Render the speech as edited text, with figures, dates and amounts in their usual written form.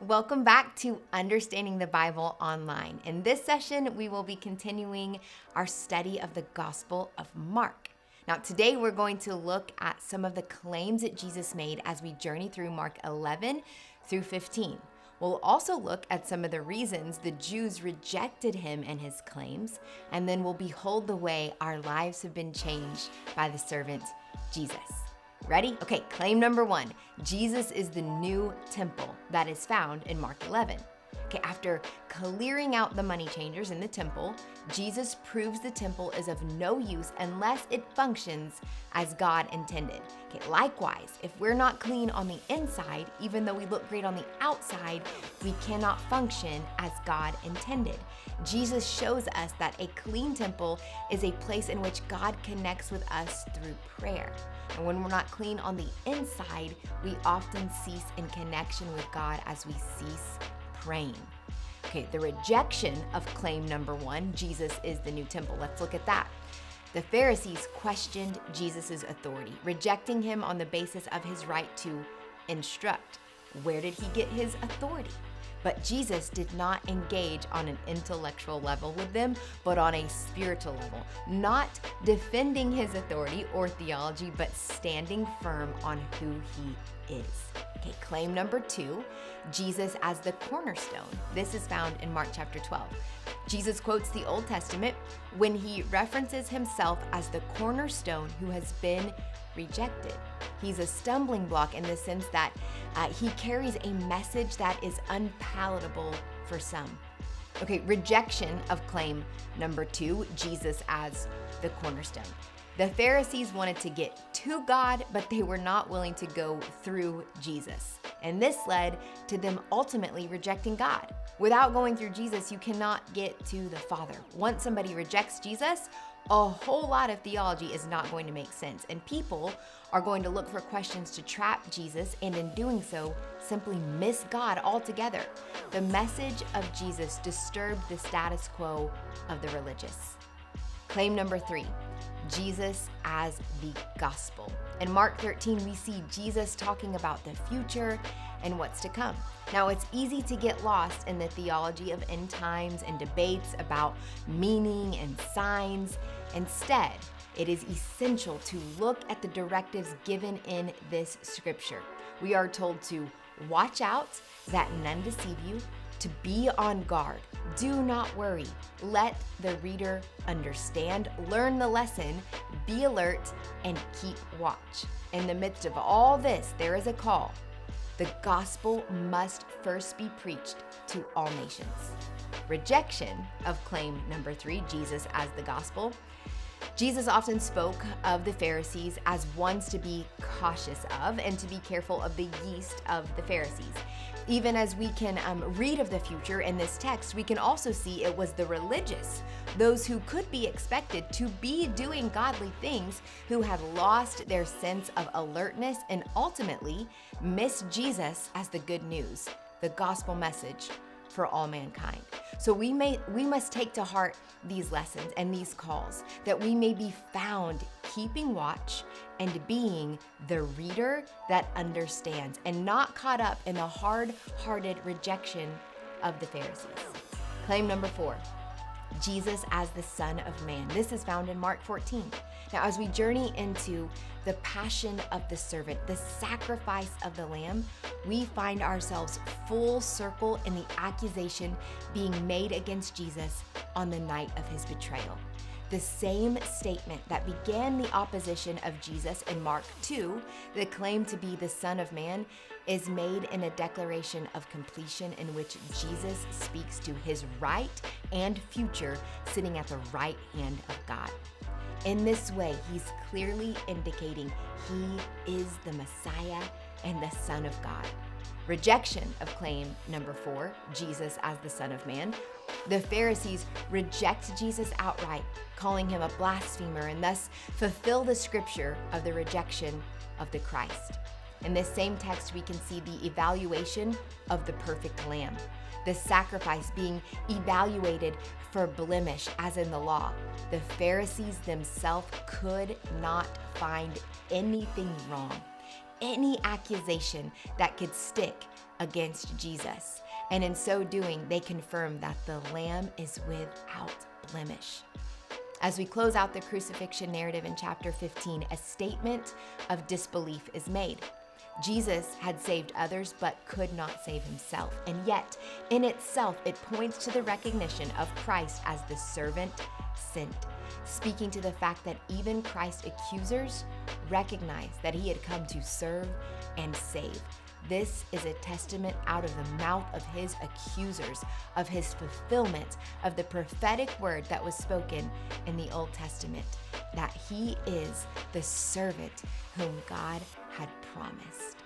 Welcome back to Understanding the Bible Online. In this session, we will be continuing our study of the Gospel of Mark. Now, today we're going to look at some of the claims that Jesus made as we journey through Mark 11 through 15. We'll also look at some of the reasons the Jews rejected him and his claims, and then we'll behold the way our lives have been changed by the servant Jesus. Ready? Okay, claim number 1. Jesus is the new temple that is found in Mark 11. Okay, after clearing out the money changers in the temple, Jesus proves the temple is of no use unless it functions as God intended. Okay, likewise, if we're not clean on the inside, even though we look great on the outside, we cannot function as God intended. Jesus shows us that a clean temple is a place in which God connects with us through prayer. And when we're not clean on the inside, we often cease in connection with God as we cease praying. Okay, the rejection of claim number 1, Jesus is the new temple. Let's look at that. The Pharisees questioned Jesus' authority, rejecting him on the basis of his right to instruct. Where did he get his authority? But Jesus did not engage on an intellectual level with them, but on a spiritual level, not defending his authority or theology, but standing firm on who he is. Okay, claim number 2, Jesus as the cornerstone. This is found in Mark chapter 12. Jesus quotes the Old Testament when he references himself as the cornerstone who has been rejected. He's a stumbling block in the sense that he carries a message that is unpalatable for some. Okay, rejection of claim number 2, Jesus as the cornerstone. The Pharisees wanted to get to God, but they were not willing to go through Jesus. And this led to them ultimately rejecting God. Without going through Jesus, you cannot get to the Father. Once somebody rejects Jesus, a whole lot of theology is not going to make sense. And people are going to look for questions to trap Jesus, and in doing so, simply miss God altogether. The message of Jesus disturbed the status quo of the religious. Claim number 3, Jesus as the gospel. In Mark 13, we see Jesus talking about the future and what's to come. Now, it's easy to get lost in the theology of end times and debates about meaning and signs. Instead, it is essential to look at the directives given in this scripture. We are told to watch out that none deceive you, to be on guard. Do not worry. Let the reader understand, learn the lesson, be alert, and keep watch. In the midst of all this, there is a call. The gospel must first be preached to all nations. Rejection of claim number 3, Jesus as the gospel. Jesus often spoke of the Pharisees as ones to be cautious of and to be careful of the yeast of the Pharisees. Even as we can read of the future in this text, we can also see it was the religious, those who could be expected to be doing godly things, who had lost their sense of alertness and ultimately missed Jesus as the good news, the gospel message for all mankind. So we must take to heart these lessons and these calls, that we may be found keeping watch and being the reader that understands, and not caught up in the hard-hearted rejection of the Pharisees. Claim number 4, Jesus as the Son of Man. This is found in Mark 14. Now, as we journey into the passion of the servant, the sacrifice of the Lamb, we find ourselves full circle in the accusation being made against Jesus on the night of his betrayal. The same statement that began the opposition of Jesus in Mark 2, the claim to be the Son of Man, is made in a declaration of completion in which Jesus speaks to his right and future sitting at the right hand of God. In this way, he's clearly indicating he is the Messiah and the Son of God. Rejection of claim number 4, Jesus as the Son of Man. The Pharisees reject Jesus outright, calling him a blasphemer, and thus fulfill the scripture of the rejection of the Christ. In this same text, we can see the evaluation of the perfect lamb, the sacrifice being evaluated for blemish, as in the law. The Pharisees themselves could not find anything wrong, any accusation that could stick against Jesus. And in so doing, they confirm that the Lamb is without blemish. As we close out the crucifixion narrative in chapter 15, a statement of disbelief is made. Jesus had saved others but could not save himself. And yet, in itself, it points to the recognition of Christ as the servant sent, speaking to the fact that even Christ's accusers recognized that he had come to serve and save. This is a testament out of the mouth of his accusers, of his fulfillment of the prophetic word that was spoken in the Old Testament, that he is the servant whom God had promised.